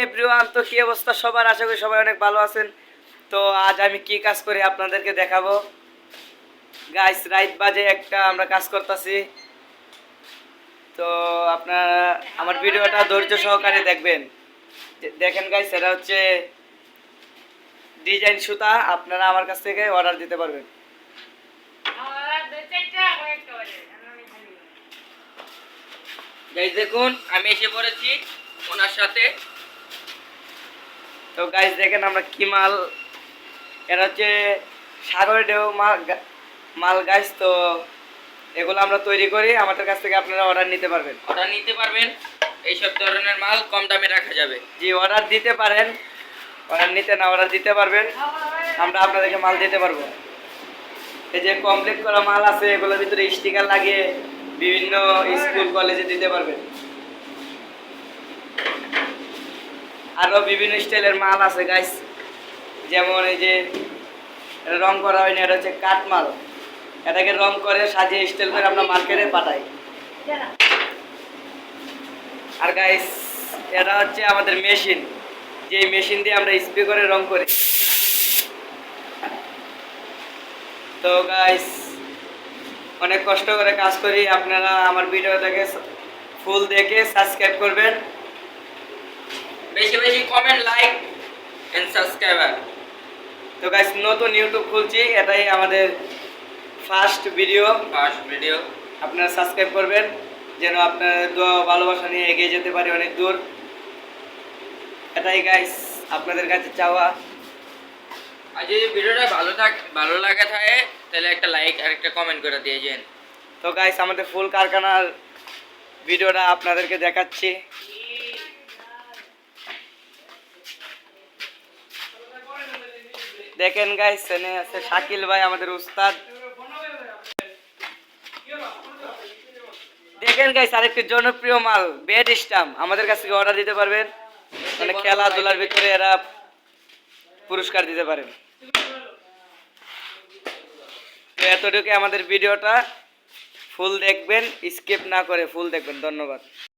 Everyone, তো কি অবস্থা সবার? আশা করি সবাই অনেক ভালো আছেন। তো আজ আমি কি কাজ করি আপনাদেরকে দেখাবো। গাইস, রাইট বাজে একটা আমরা কাজ করতেছি। তো আপনারা আমার ভিডিওটা ধৈর্য সহকারে দেখবেন। দেখেন গাইস, এটা হচ্ছে ডিজাইন সুতা। আপনারা আমার কাছ থেকে অর্ডার দিতে পারবেন। গাইস দেখুন, আমি এসে পড়েছি ওনার সাথে। তো গাইস দেখেন আমরা কি মাল, এটা হচ্ছে সাগরের ঢেউ মাল গাইস। তো এগুলো আমরা তৈরি করি, আমাদের কাছ থেকে আপনারা অর্ডার নিতে পারবেন। এইসব ধরনের মাল কম দামে রাখা যাবে। জি, অর্ডার দিতে পারেন, অর্ডার দিতে পারবেন, আমরা আপনাদেরকে মাল দিতে পারবো। এই যে কমপ্লিট করা মাল আছে, এগুলোর ভিতরে স্টিকার লাগিয়ে বিভিন্ন স্কুল কলেজে দিতে পারবেন। আরো বিভিন্ন স্টাইলের মাল আছে গাইস, যেমন এই যে রং করা হয়নি, এটা হচ্ছে কাঠ মাল। এটাকে রং করে সাজিয়ে স্টাইল করে আমরা মার্কেটে পাঠাই। আর গাইস, এটা হচ্ছে আমাদের মেশিন, যে মেশিন দিয়ে আমরা স্প্রে করে রং করি। তো গাইস, অনেক কষ্ট করে কাজ করি। আপনারা আমার ভিডিও দেখে ফুল দেখে সাবস্ক্রাইব করবেন, বেশি বেশি কমেন্ট, লাইক এন্ড সাবস্ক্রাইবার। তো গাইস, নতুন ইউটিউব খুলছি, এটাই আমাদের ফার্স্ট ভিডিও। আপনারা সাবস্ক্রাইব করবেন, যেন আপনার দোয়া ভালোবাসা নিয়ে এগিয়ে যেতে পারি অনেক দূর। এটাই গাইস আপনাদের কাছে চাওয়া। আর যদি ভিডিওটা ভালো লাগা থাকে তাহলে একটা লাইক আর একটা কমেন্ট করে দিয়ে যান। তো গাইস, আমাদের ফুল কারখানার ভিডিওটা আপনাদেরকে দেখাচ্ছি। দেখেন গাইস, এনে আছে শাকিল ভাই, আমাদের উস্তাদ। দেখেন গাইস, আরেকটি জনপ্রিয় মাল বেড স্টাম্প, আমাদের কাছ থেকে অর্ডার দিতে পারবেন। মানে খেলাধুলার ভিতরে এরা পুরস্কার দিতে পারেন। তো এতটুকু আমাদের ভিডিওটা, ফুল দেখবেন, স্কিপ না করে ফুল দেখবেন। ধন্যবাদ।